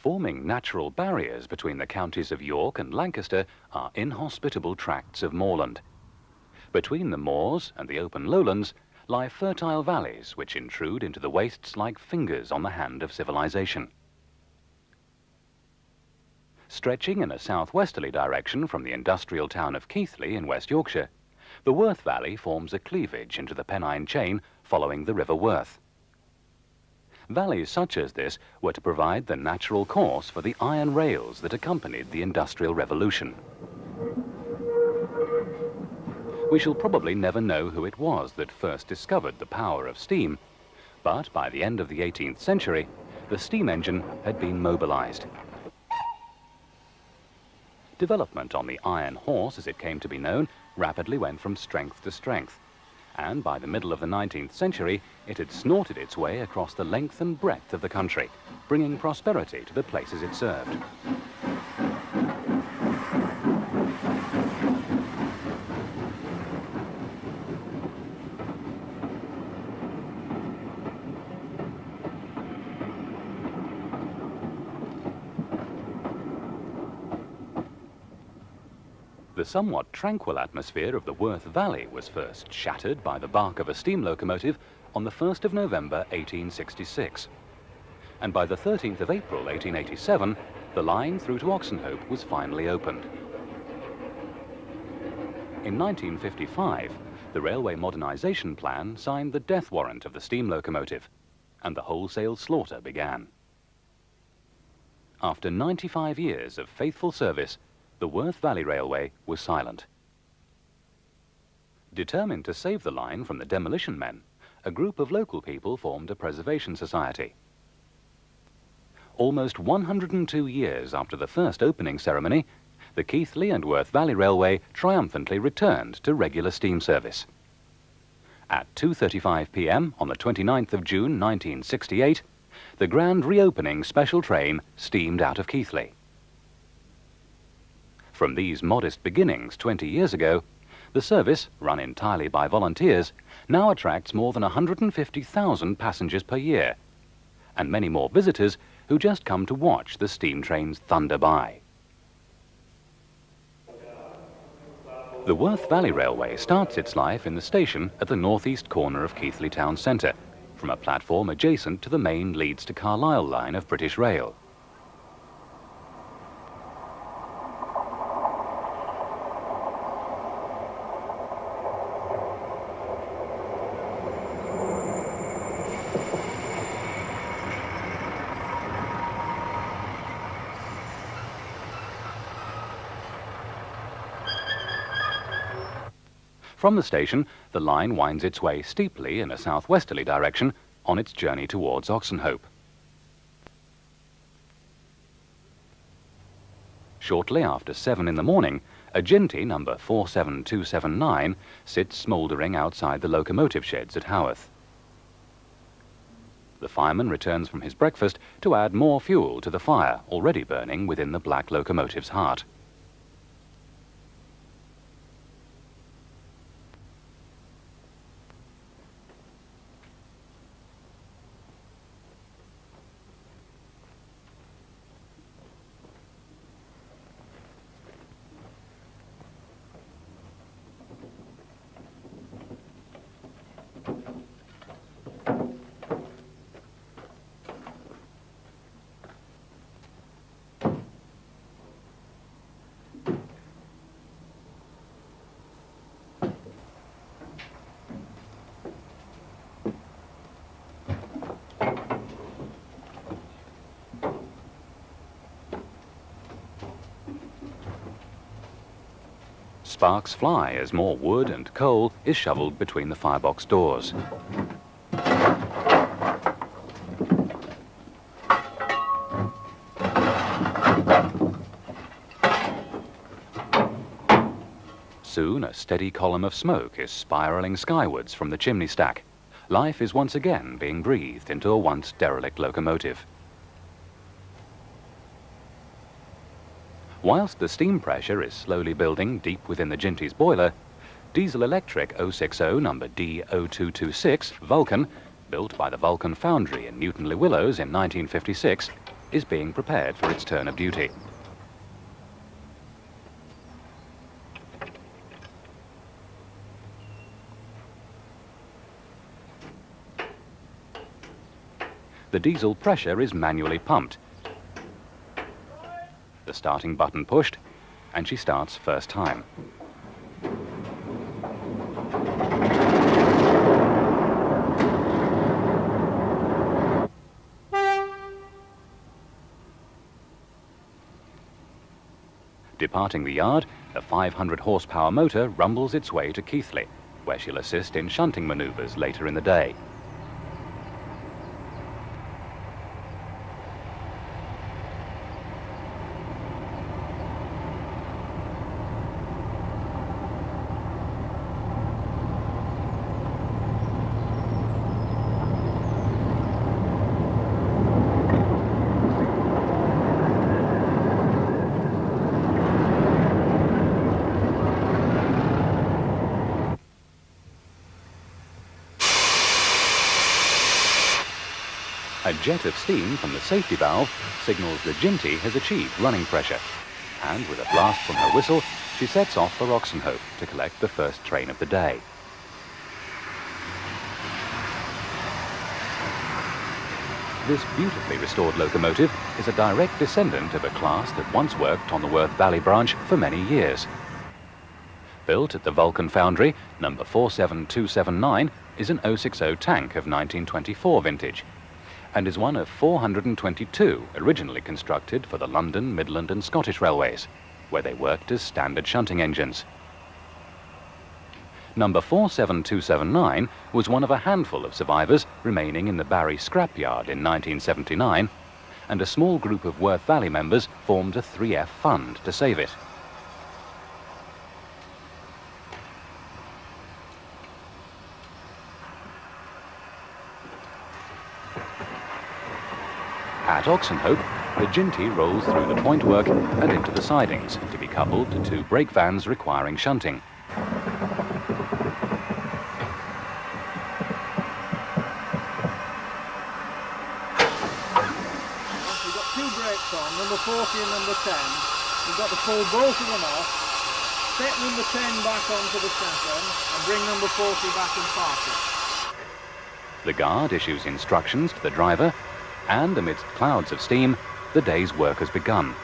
Forming natural barriers between the counties of York and Lancaster are inhospitable tracts of moorland. Between the moors and the open lowlands lie fertile valleys which intrude into the wastes like fingers on the hand of civilization. Stretching in a southwesterly direction from the industrial town of Keighley in West Yorkshire, the Worth Valley forms a cleavage into the Pennine chain following the River Worth. Valleys such as this were to provide the natural course for the iron rails that accompanied the Industrial Revolution. We shall probably never know who it was that first discovered the power of steam, but by the end of the 18th century, the steam engine had been mobilized. Development on the iron horse, as it came to be known, rapidly went from strength to strength, and by the middle of the 19th century, it had snorted its way across the length and breadth of the country, bringing prosperity to the places it served. The somewhat tranquil atmosphere of the Worth Valley was first shattered by the bark of a steam locomotive on the 1st of November 1866. And by the 13th of April 1887, the line through to Oxenhope was finally opened. In 1955, the Railway Modernisation Plan signed the death warrant of the steam locomotive, and the wholesale slaughter began. After 95 years of faithful service, the Worth Valley Railway was silent. Determined to save the line from the demolition men, a group of local people formed a preservation society. Almost 102 years after the first opening ceremony, the Keighley and Worth Valley Railway triumphantly returned to regular steam service. At 2:35 p.m. on the 29th of June 1968, the grand reopening special train steamed out of Keighley. From these modest beginnings 20 years ago, the service, run entirely by volunteers, now attracts more than 150,000 passengers per year, and many more visitors who just come to watch the steam trains thunder by. The Worth Valley Railway starts its life in the station at the northeast corner of Keighley town centre, from a platform adjacent to the main Leeds to Carlisle line of British Rail. From the station, the line winds its way steeply in a southwesterly direction on its journey towards Oxenhope. Shortly after 7 in the morning, a Ginty number 47279 sits smouldering outside the locomotive sheds at Haworth. The fireman returns from his breakfast to add more fuel to the fire already burning within the black locomotive's heart. Sparks fly as more wood and coal is shoveled between the firebox doors. Soon a steady column of smoke is spiralling skywards from the chimney stack. Life is once again being breathed into a once derelict locomotive. Whilst the steam pressure is slowly building deep within the Ginty's boiler, diesel-electric 060 number D0226 Vulcan, built by the Vulcan Foundry in Newton-le-Willows in 1956, is being prepared for its turn of duty. The diesel pressure is manually pumped, the starting button pushed, and she starts first time. Departing the yard, the 500 horsepower motor rumbles its way to Keighley, where she'll assist in shunting manoeuvres later in the day. A jet of steam from the safety valve signals the Brontë has achieved running pressure, and with a blast from her whistle, she sets off for Oxenhope to collect the first train of the day. This beautifully restored locomotive is a direct descendant of a class that once worked on the Worth Valley branch for many years. Built at the Vulcan Foundry, number 47279 is an 060 tank of 1924 vintage, and is one of 422 originally constructed for the London, Midland and Scottish Railways, where they worked as standard shunting engines. Number 47279 was one of a handful of survivors remaining in the Barry scrapyard in 1979, and a small group of Worth Valley members formed a 3F fund to save it. At Oxenhope, the Brontë rolls through the point work and into the sidings to be coupled to two brake vans requiring shunting. We've got two brakes on, number 40 and number 10. We've got to pull both of them off, set number 10 back onto the second and bring number 40 back and park it. The guard issues instructions to the driver, and amidst clouds of steam, the day's work has begun.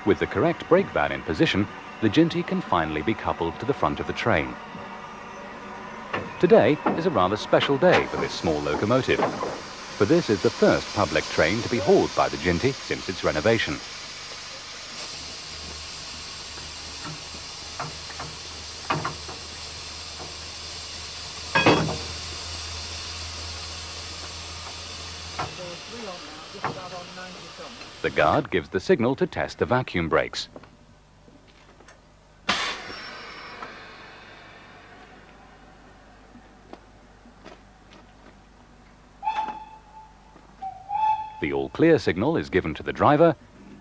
With the correct brake van in position, the Brontë can finally be coupled to the front of the train. Today is a rather special day for this small locomotive, for this is the first public train to be hauled by the Brontë since its renovation. The guard gives the signal to test the vacuum brakes. The all clear signal is given to the driver,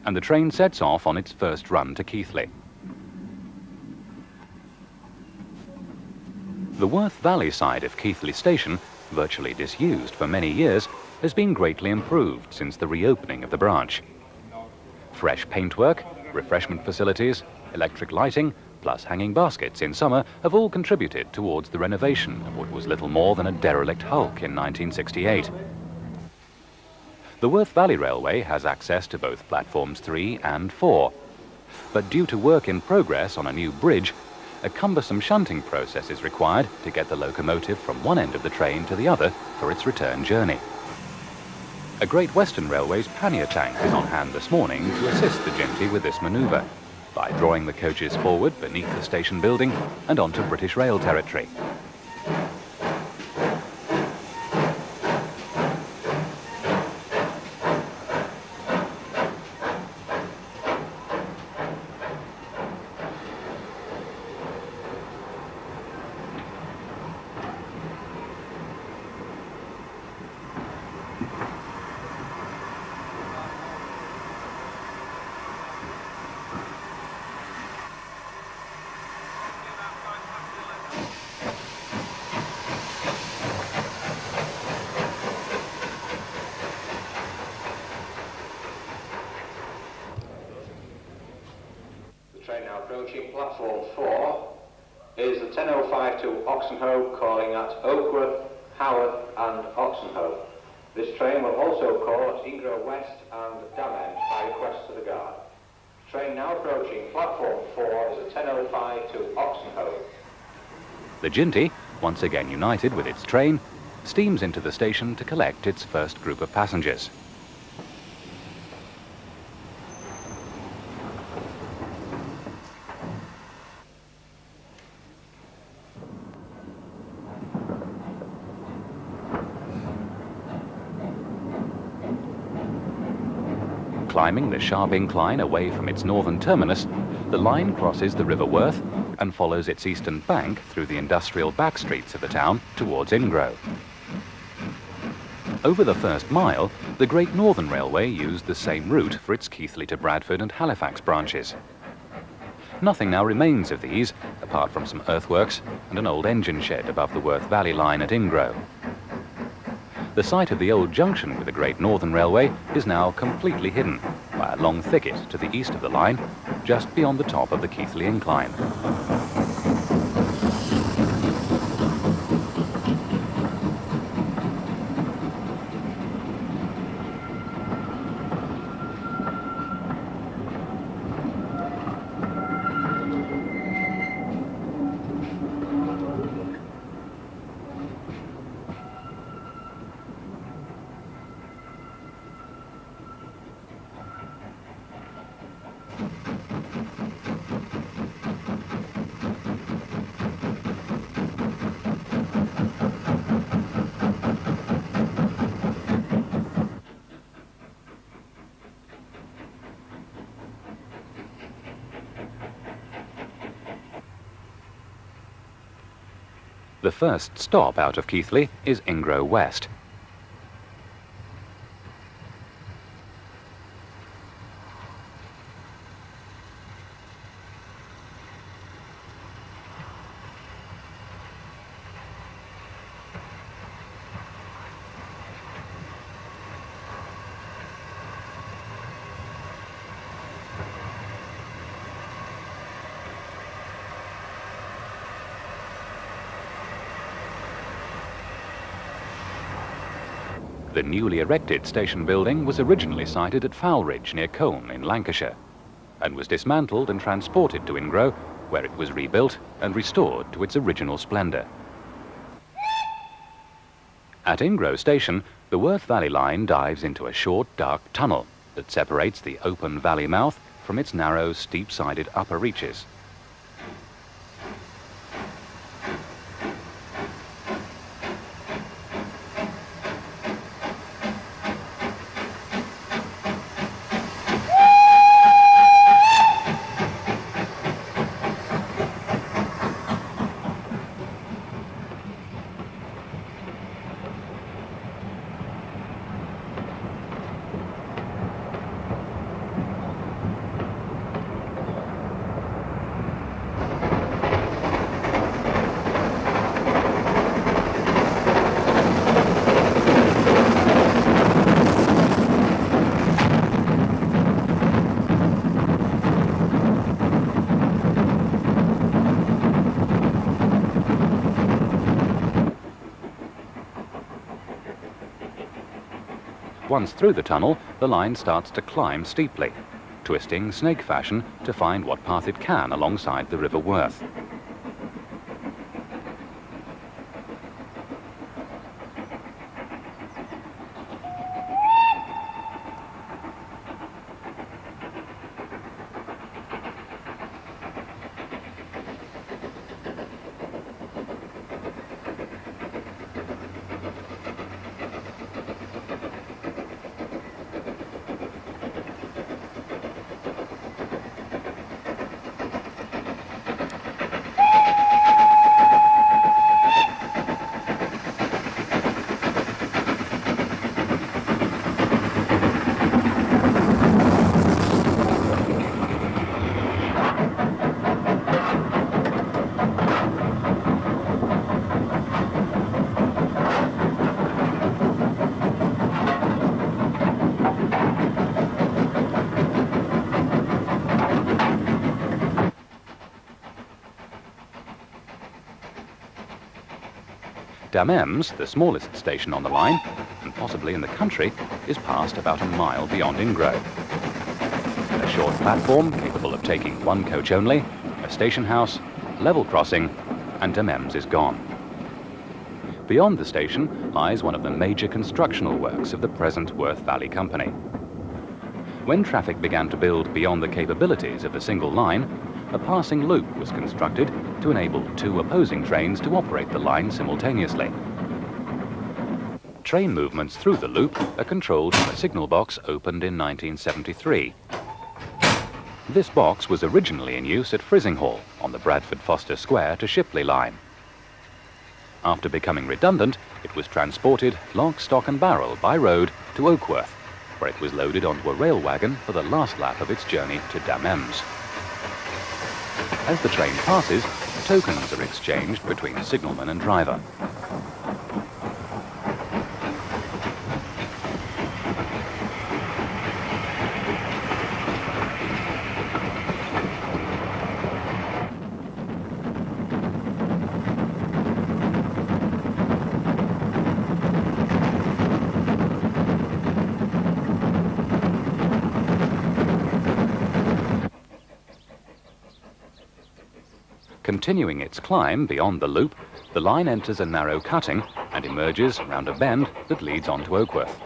and the train sets off on its first run to Keighley. The Worth Valley side of Keighley station, virtually disused for many years, has been greatly improved since the reopening of the branch. Fresh paintwork, refreshment facilities, electric lighting, plus hanging baskets in summer have all contributed towards the renovation of what was little more than a derelict hulk in 1968. The Worth Valley Railway has access to both platforms 3 and 4, but due to work in progress on a new bridge, a cumbersome shunting process is required to get the locomotive from one end of the train to the other for its return journey. A Great Western Railway's pannier tank is on hand this morning to assist the Ginty with this manoeuvre by drawing the coaches forward beneath the station building and onto British Rail territory. Train now approaching platform 4 is the 10:05 to Oxenhope, calling at Oakworth, Haworth and Oxenhope. This train will also call at Ingro West and Damend by request to the guard. Train now approaching platform 4 is the 10:05 to Oxenhope. The Ginty, once again united with its train, steams into the station to collect its first group of passengers. Climbing the sharp incline away from its northern terminus, the line crosses the River Worth and follows its eastern bank through the industrial back streets of the town towards Ingro. Over the first mile, the Great Northern Railway used the same route for its Keighley to Bradford and Halifax branches. Nothing now remains of these, apart from some earthworks and an old engine shed above the Worth Valley line at Ingro. The site of the old junction with the Great Northern Railway is now completely hidden by a long thicket to the east of the line, just beyond the top of the Keighley incline. The first stop out of Keighley is Ingro West. The newly erected station building was originally sited at Fowlridge near Colne in Lancashire and was dismantled and transported to Ingro, where it was rebuilt and restored to its original splendour. At Ingro station, the Worth Valley line dives into a short, dark tunnel that separates the open valley mouth from its narrow, steep-sided upper reaches. Once through the tunnel, the line starts to climb steeply, twisting snake fashion to find what path it can alongside the River Worth. Damems, the smallest station on the line, and possibly in the country, is passed about a mile beyond Ingro. A short platform capable of taking one coach only, a station house, level crossing, and Damems is gone. Beyond the station lies one of the major constructional works of the present Worth Valley Company. When traffic began to build beyond the capabilities of the single line, a passing loop was constructed to enable two opposing trains to operate the line simultaneously. Train movements through the loop are controlled from a signal box opened in 1973. This box was originally in use at Frizinghall on the Bradford-Foster Square to Shipley line. After becoming redundant, it was transported lock, stock and barrel by road to Oakworth, where it was loaded onto a rail wagon for the last lap of its journey to Damems. As the train passes, tokens are exchanged between signalman and driver. Continuing its climb beyond the loop, the line enters a narrow cutting and emerges round a bend that leads on to Oakworth.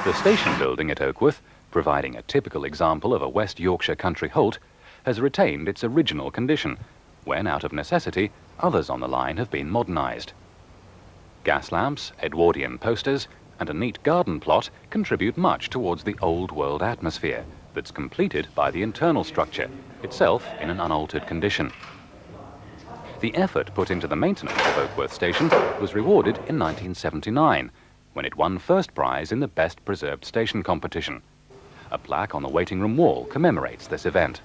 The station building at Oakworth, providing a typical example of a West Yorkshire country halt, has retained its original condition, when out of necessity others on the line have been modernised. Gas lamps, Edwardian posters and a neat garden plot contribute much towards the old world atmosphere that's completed by the internal structure, itself in an unaltered condition. The effort put into the maintenance of Oakworth Station was rewarded in 1979, when it won first prize in the Best Preserved Station competition. A plaque on the waiting room wall commemorates this event.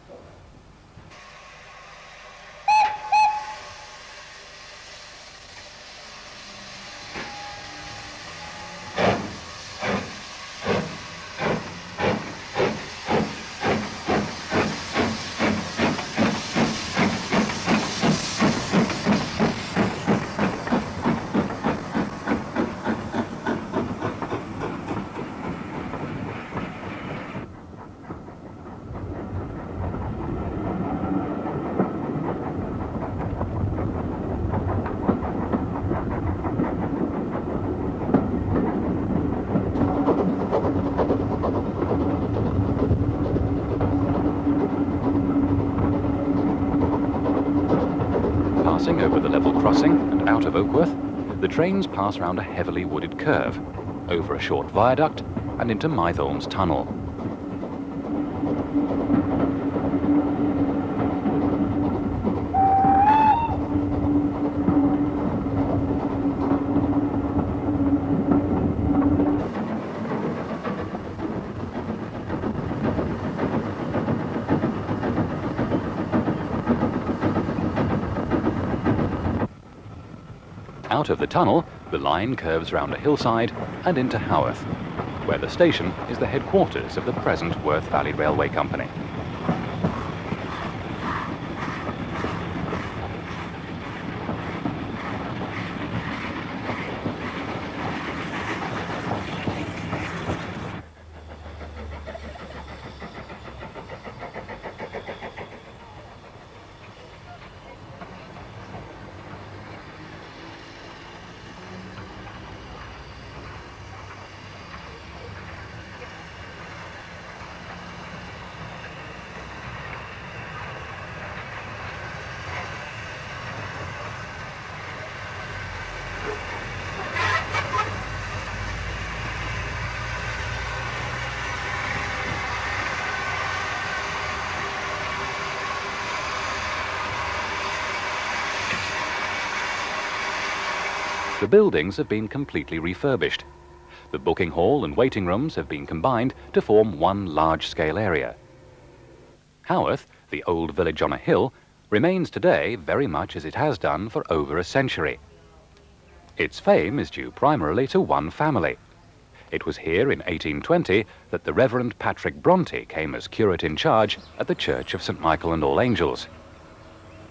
Passing over the level crossing and out of Oakworth, the trains pass round a heavily wooded curve, over a short viaduct and into Mytholm's Tunnel. Out of the tunnel, the line curves round a hillside and into Haworth, where the station is the headquarters of the present Worth Valley Railway Company. The buildings have been completely refurbished. The booking hall and waiting rooms have been combined to form one large-scale area. Haworth, the old village on a hill, remains today very much as it has done for over a century. Its fame is due primarily to one family. It was here in 1820 that the Reverend Patrick Brontë came as curate in charge at the Church of St. Michael and All Angels.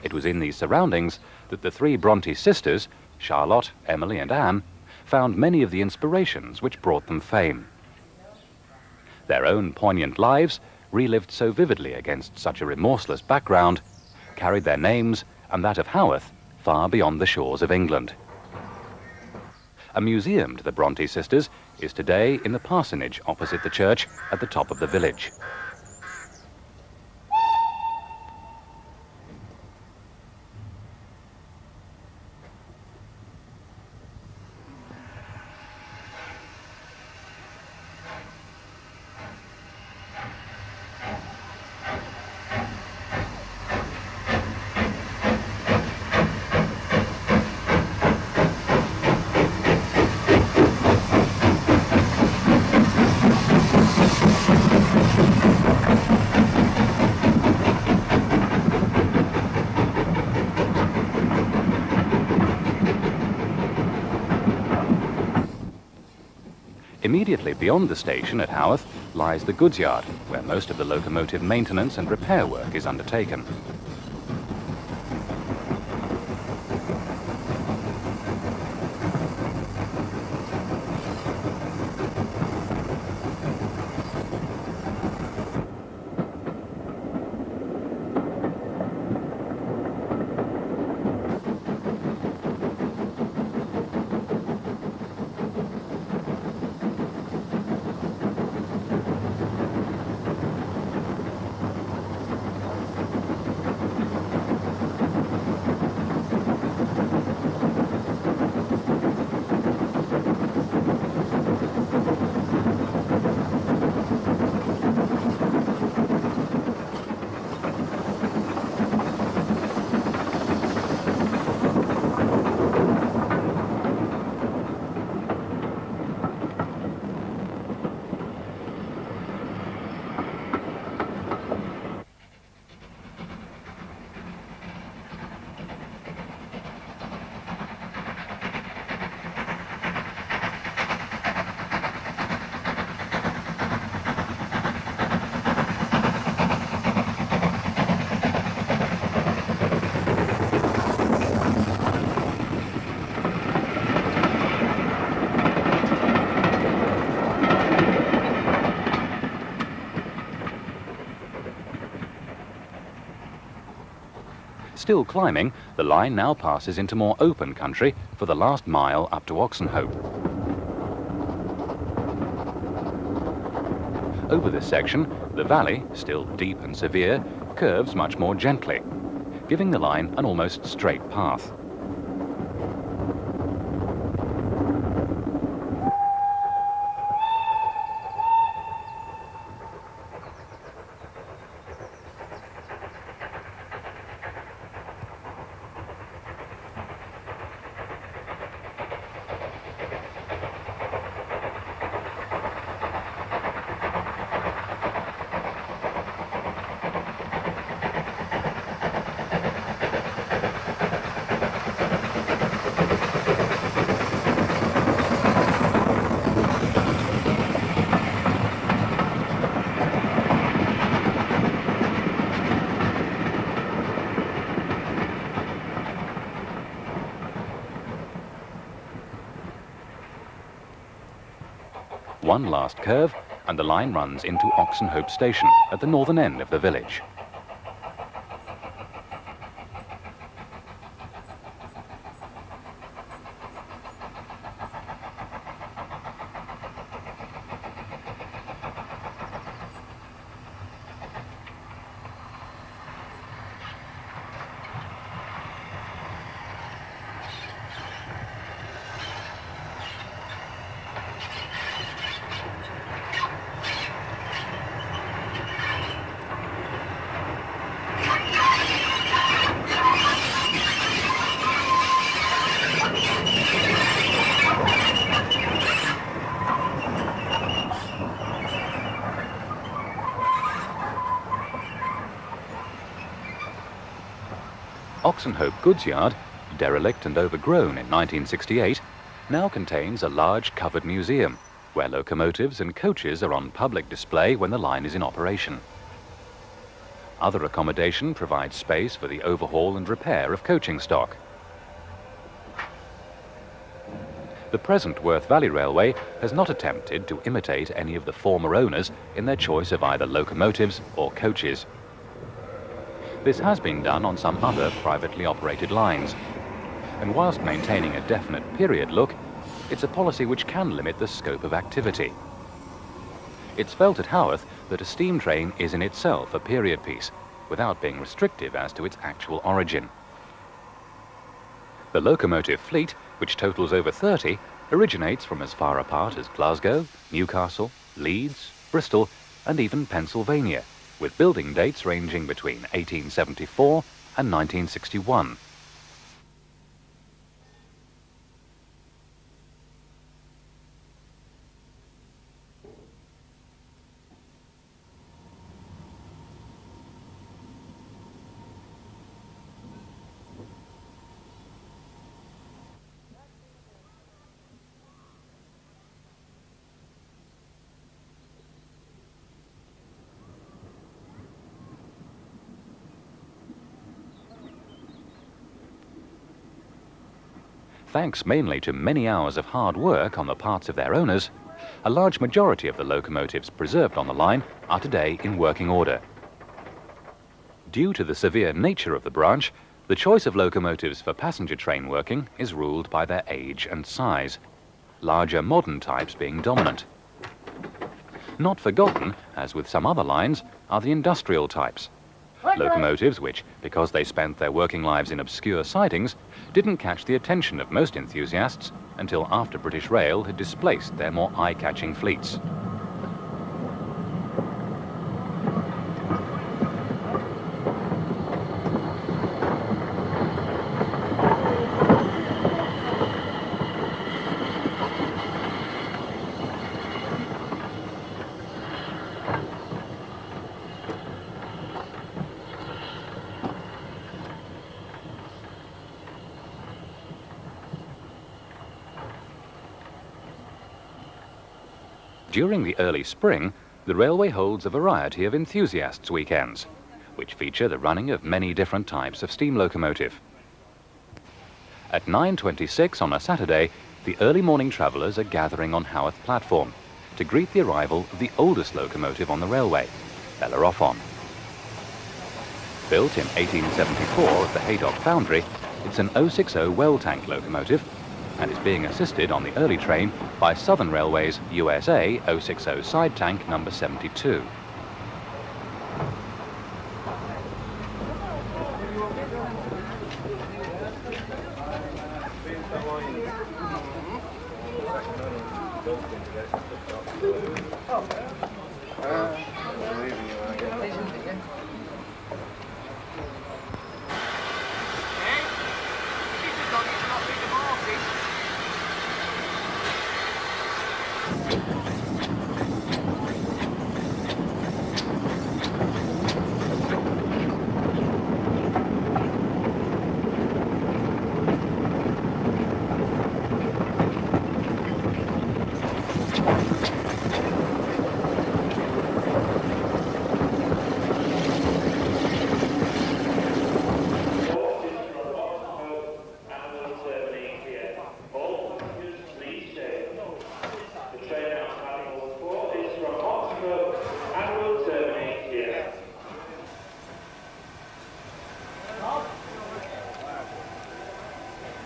It was in these surroundings that the three Brontë sisters, Charlotte, Emily and Anne, found many of the inspirations which brought them fame. Their own poignant lives, relived so vividly against such a remorseless background, carried their names and that of Haworth far beyond the shores of England. A museum to the Brontë sisters is today in the parsonage opposite the church at the top of the village. Immediately beyond the station at Haworth lies the goods yard, where most of the locomotive maintenance and repair work is undertaken. Still climbing, the line now passes into more open country for the last mile up to Oxenhope. Over this section, the valley, still deep and severe, curves much more gently, giving the line an almost straight path. One last curve, and the line runs into Oxenhope station at the northern end of the village. Oxenhope goods yard, derelict and overgrown in 1968, now contains a large covered museum where locomotives and coaches are on public display when the line is in operation. Other accommodation provides space for the overhaul and repair of coaching stock. The present Worth Valley Railway has not attempted to imitate any of the former owners in their choice of either locomotives or coaches. This has been done on some other privately operated lines, and whilst maintaining a definite period look, it's a policy which can limit the scope of activity. It's felt at Haworth that a steam train is in itself a period piece, without being restrictive as to its actual origin. The locomotive fleet, which totals over 30, originates from as far apart as Glasgow, Newcastle, Leeds, Bristol, and even Pennsylvania, with building dates ranging between 1874 and 1961. Thanks mainly to many hours of hard work on the parts of their owners, a large majority of the locomotives preserved on the line are today in working order. Due to the severe nature of the branch, the choice of locomotives for passenger train working is ruled by their age and size, larger modern types being dominant. Not forgotten, as with some other lines, are the industrial types. Locomotives which, because they spent their working lives in obscure sidings, didn't catch the attention of most enthusiasts until after British Rail had displaced their more eye-catching fleets. During the early spring, the railway holds a variety of enthusiasts' weekends, which feature the running of many different types of steam locomotive. At 9:26 on a Saturday, the early morning travellers are gathering on Haworth platform to greet the arrival of the oldest locomotive on the railway, Bellerophon. Built in 1874 at the Haydock Foundry, it's an 060 well tank locomotive and is being assisted on the early train by Southern Railway's USA 060 side tank number 72.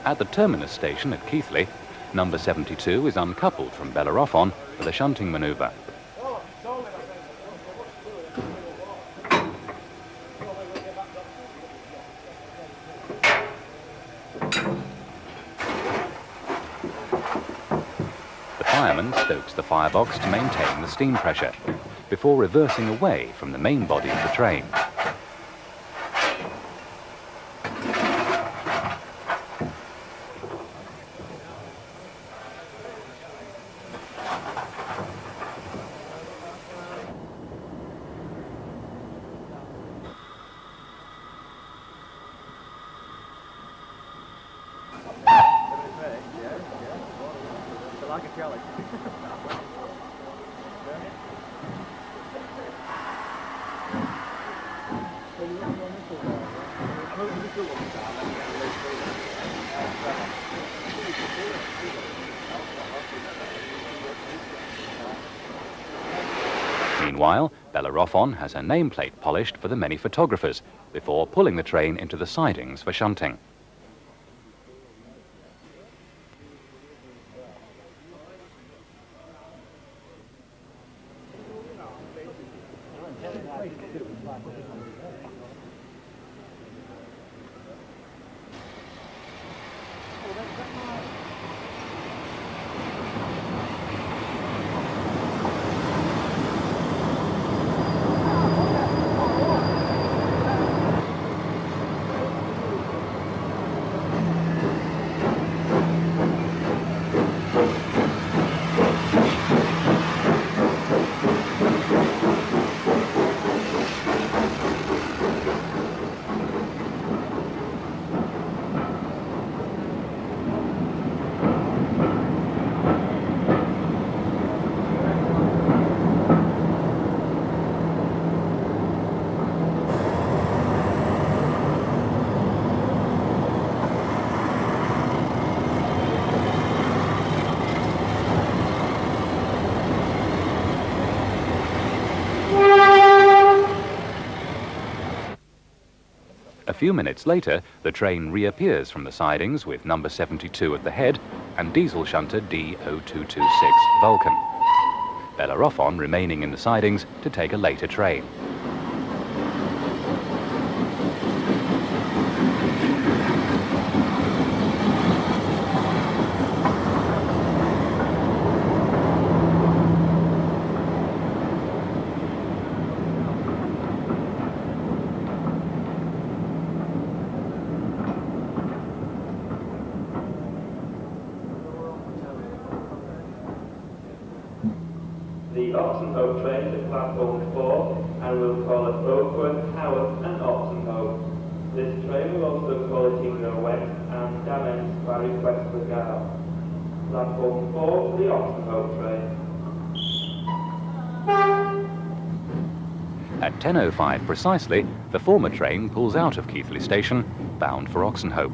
At the terminus station at Keighley, number 72 is uncoupled from Bellerophon for the shunting manoeuvre. The fireman stokes the firebox to maintain the steam pressure, before reversing away from the main body of the train. like a jelly. Meanwhile, Bellerophon has her nameplate polished for the many photographers before pulling the train into the sidings for shunting. A few minutes later, the train reappears from the sidings with number 72 at the head and diesel shunter D0226 Vulcan. Bellerophon remaining in the sidings to take a later train. The Oxenhope train to platform 4, and we'll call it Oakwood, Haworth and Oxenhope. This train will also call it Keighley West and Damens by request for Gare. Platform 4 for the Oxenhope train. At 10:05 precisely, the former train pulls out of Keighley station, bound for Oxenhope.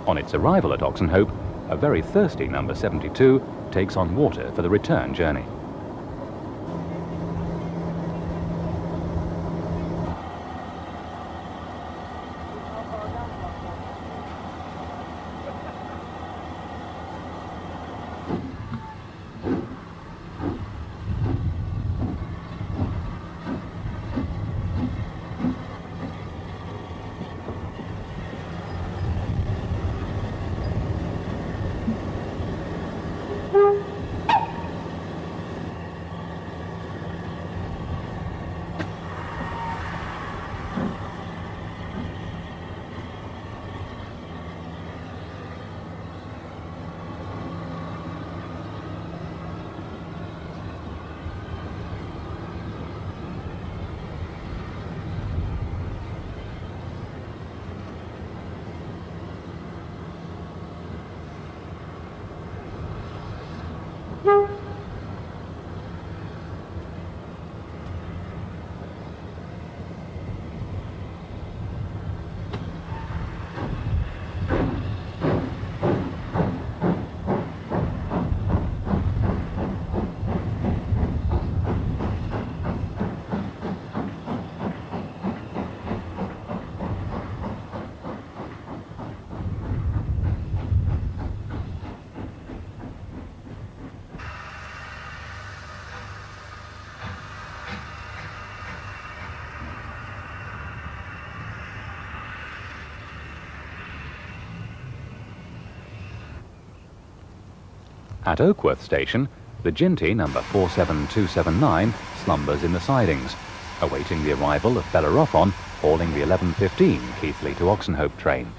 On its arrival at Oxenhope, a very thirsty number 72 takes on water for the return journey. At Oakworth Station, the Ginty number 47279 slumbers in the sidings, awaiting the arrival of Bellerophon hauling the 11:15 Keighley to Oxenhope train.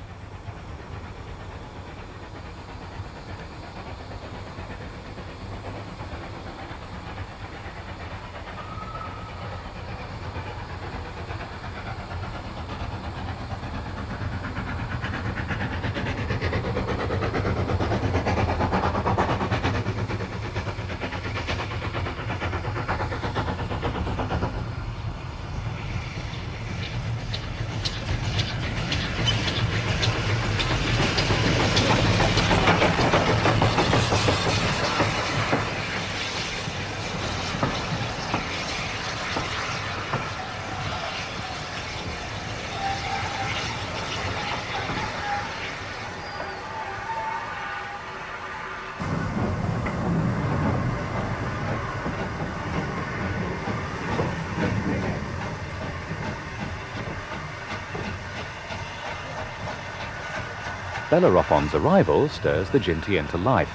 Bellerophon's arrival stirs the Ginty into life,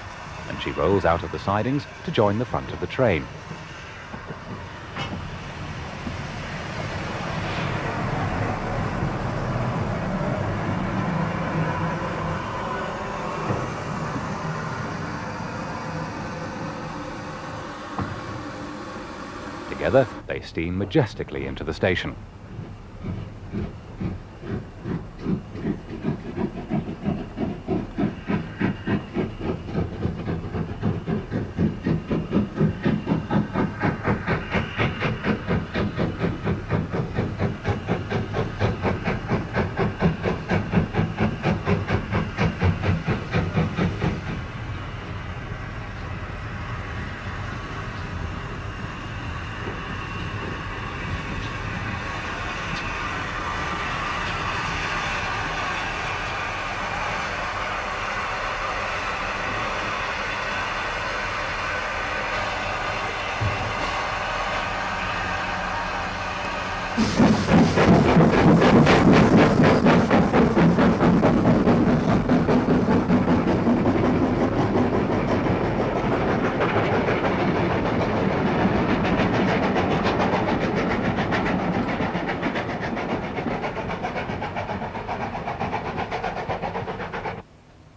and she rolls out of the sidings to join the front of the train. Together, they steam majestically into the station.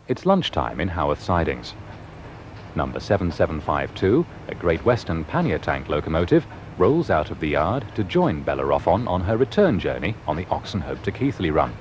It's lunchtime in Haworth sidings. Number 7752, a Great Western pannier tank locomotive, rolls out of the yard to join Bellerophon on her return journey on the Oxenhope to Keighley run.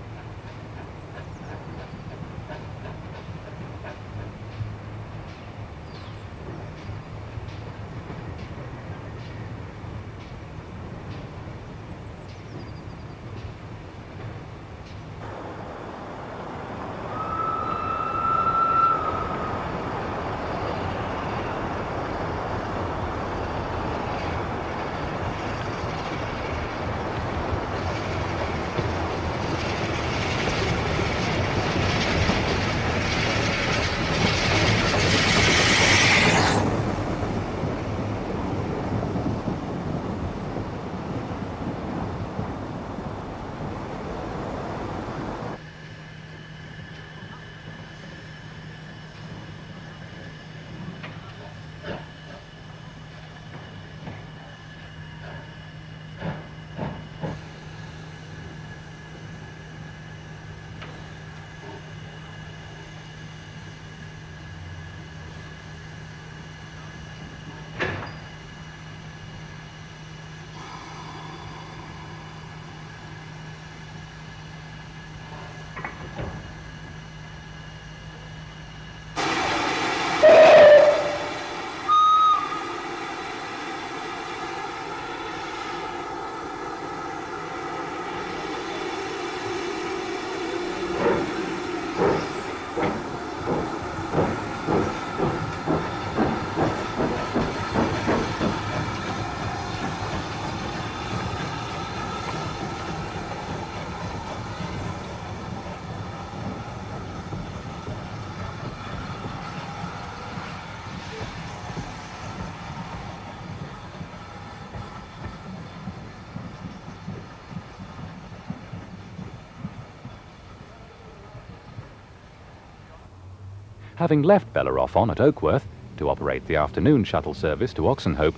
having left Bellerophon at Oakworth to operate the afternoon shuttle service to Oxenhope,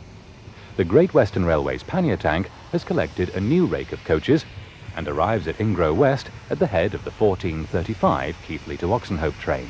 the Great Western Railway's pannier tank has collected a new rake of coaches and arrives at Ingro West at the head of the 1435 Keighley to Oxenhope train.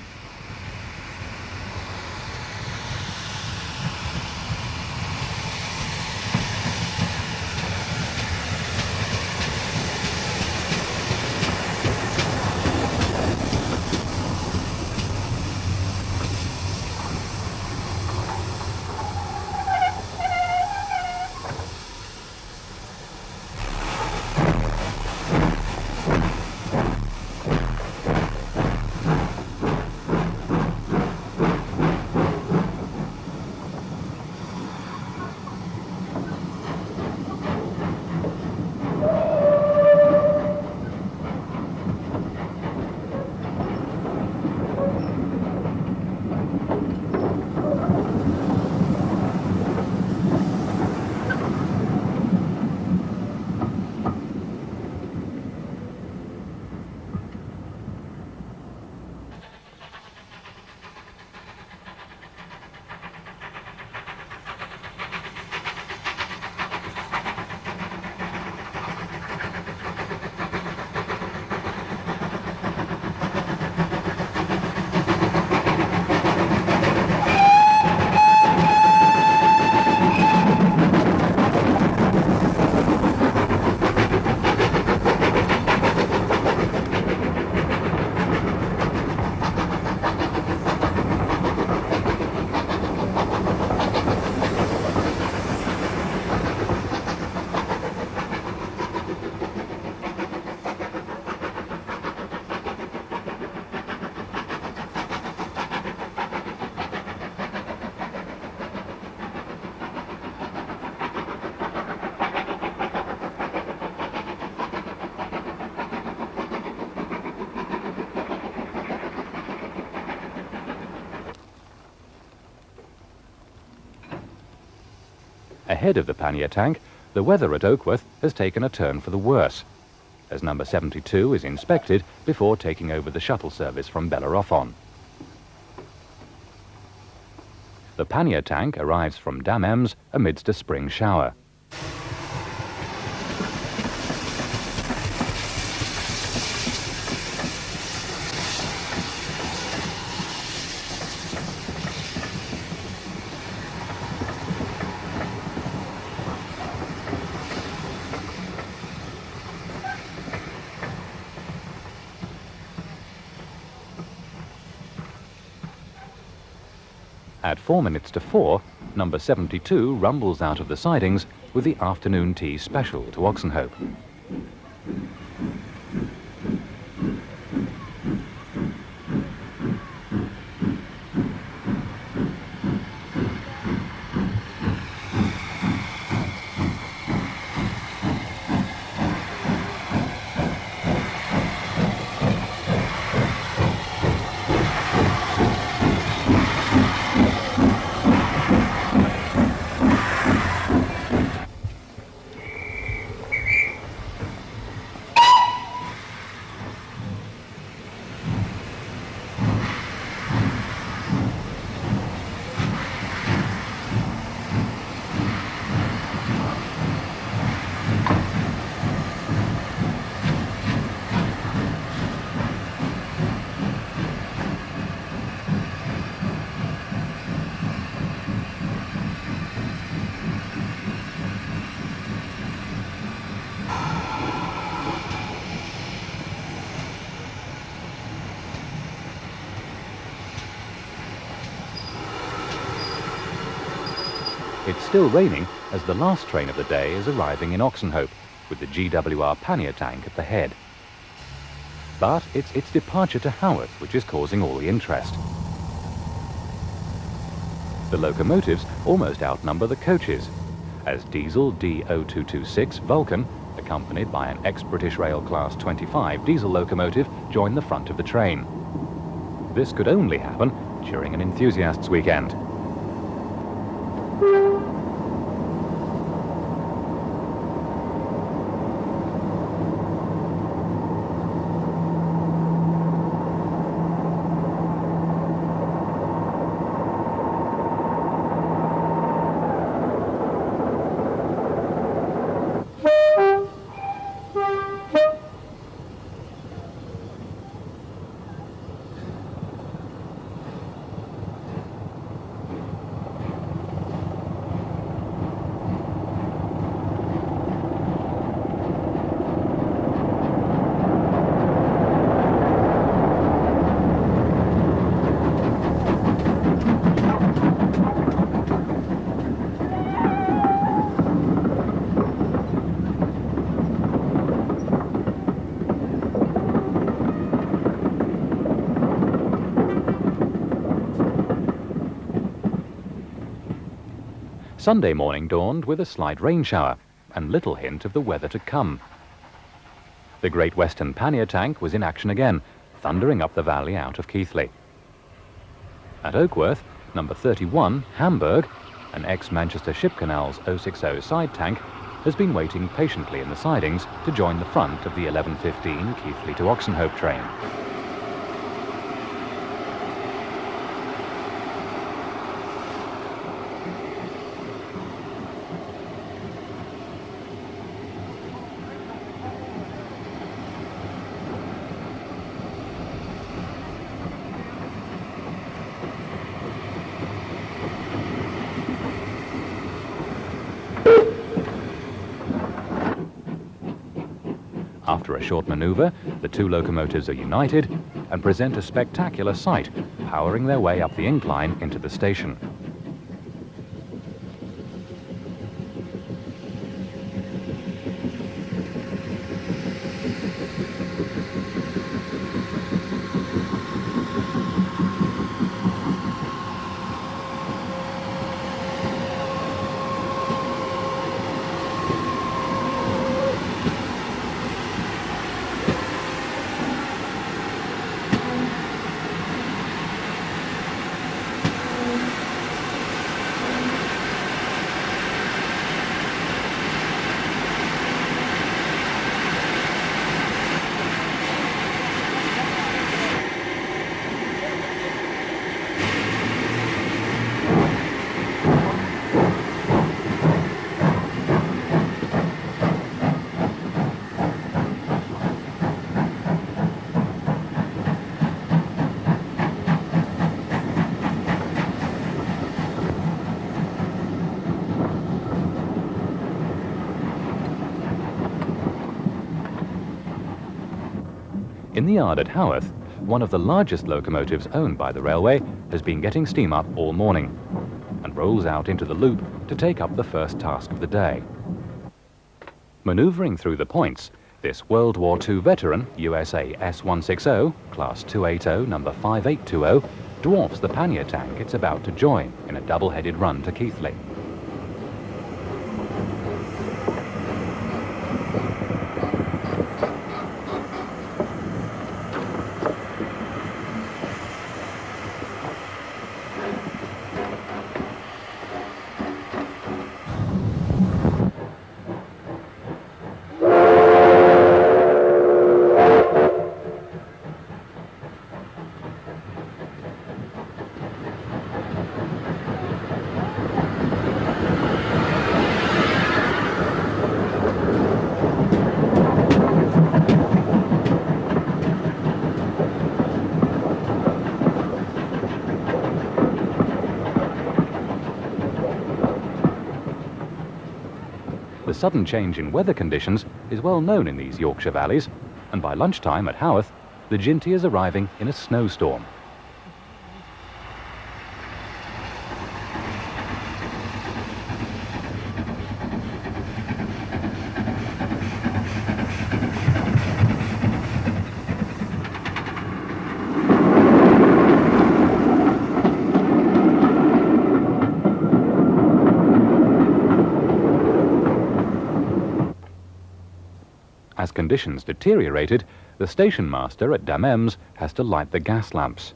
Ahead of the pannier tank, the weather at Oakworth has taken a turn for the worse, as number 72 is inspected before taking over the shuttle service from Bellerophon. The pannier tank arrives from Damems amidst a spring shower. At 4 minutes to 4, number 72 rumbles out of the sidings with the afternoon tea special to Oxenhope. It's still raining as the last train of the day is arriving in Oxenhope, with the GWR pannier tank at the head. But it's its departure to Haworth which is causing all the interest. The locomotives almost outnumber the coaches, as diesel D0226 Vulcan, accompanied by an ex-British Rail Class 25 diesel locomotive, join the front of the train. This could only happen during an enthusiasts' weekend. Sunday morning dawned with a slight rain shower and little hint of the weather to come. The Great Western pannier tank was in action again, thundering up the valley out of Keighley. At Oakworth, number 31, Hamburg, an ex-Manchester Ship Canal's 060 side tank, has been waiting patiently in the sidings to join the front of the 11:15 Keighley to Oxenhope train. After a short manoeuvre, the two locomotives are united and present a spectacular sight, powering their way up the incline into the station. In the yard at Haworth, one of the largest locomotives owned by the railway has been getting steam up all morning and rolls out into the loop to take up the first task of the day. Manoeuvring through the points, this World War II veteran, USA S160, Class 280, number 5820, dwarfs the pannier tank it's about to join in a double-headed run to Keighley. The sudden change in weather conditions is well known in these Yorkshire valleys, and by lunchtime at Haworth, the Ginty is arriving in a snowstorm. As conditions deteriorated, the station master at Damems has to light the gas lamps.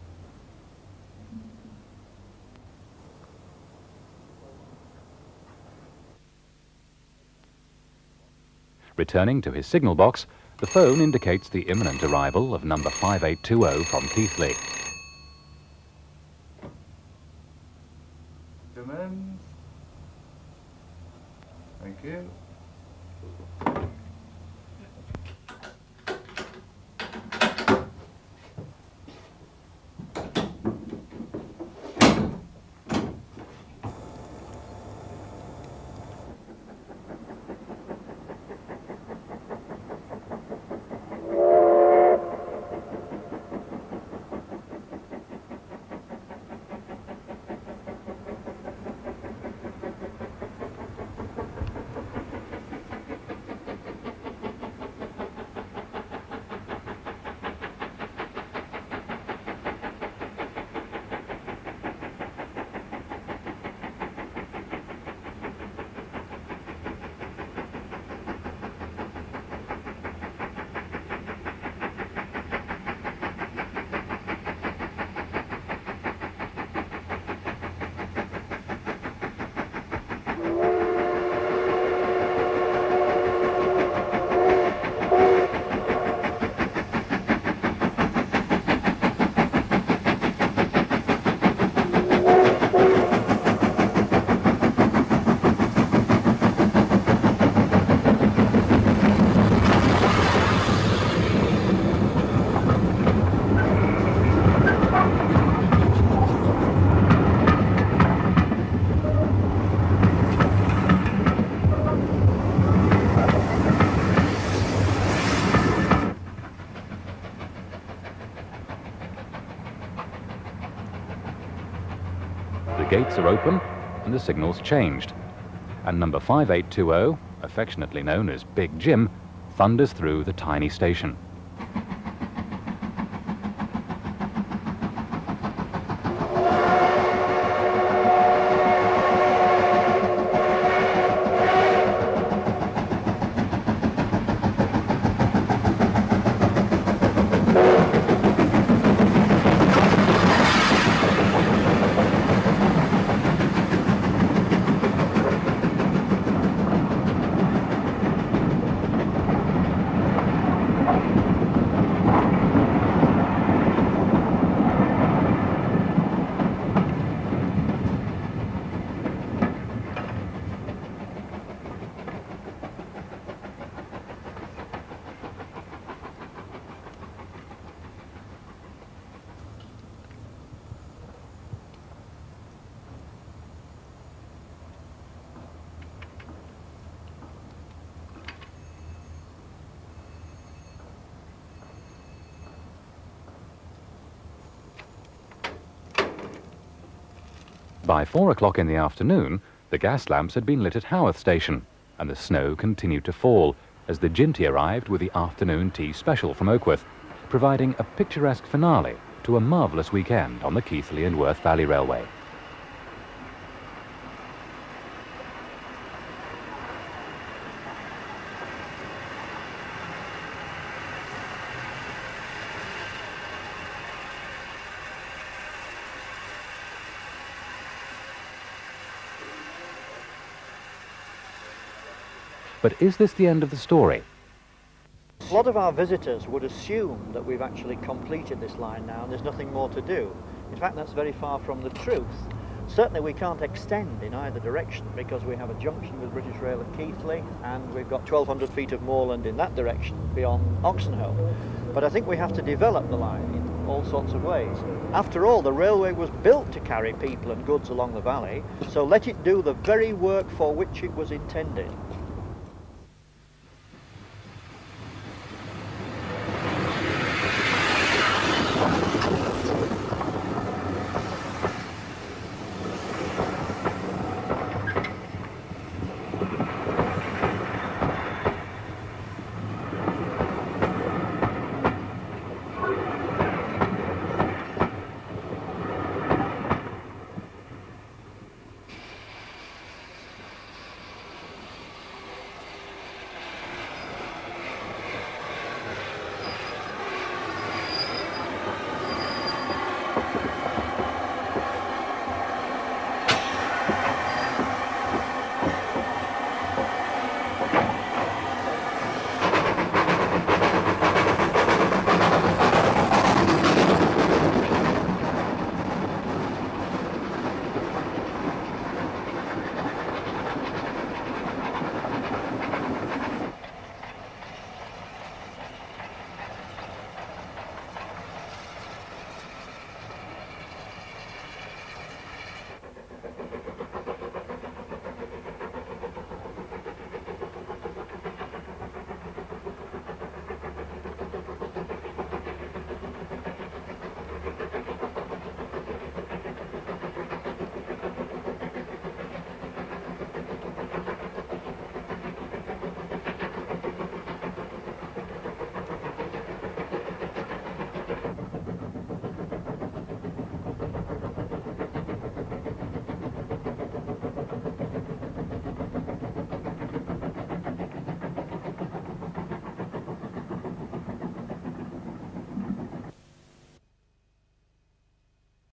Returning to his signal box, the phone indicates the imminent arrival of number 5820 from Keighley. Damems. Thank you. gates are open and the signal's changed. And number 5820, affectionately known as Big Jim, thunders through the tiny station. By 4 o'clock in the afternoon, the gas lamps had been lit at Haworth station, and the snow continued to fall as the Ginty arrived with the afternoon tea special from Oakworth, providing a picturesque finale to a marvellous weekend on the Keighley and Worth Valley Railway. But is this the end of the story? A lot of our visitors would assume that we've actually completed this line now and there's nothing more to do. In fact, that's very far from the truth. Certainly we can't extend in either direction because we have a junction with British Rail at Keighley and we've got 1,200 feet of moorland in that direction beyond Oxenhope. But I think we have to develop the line in all sorts of ways. After all, the railway was built to carry people and goods along the valley, so let it do the very work for which it was intended.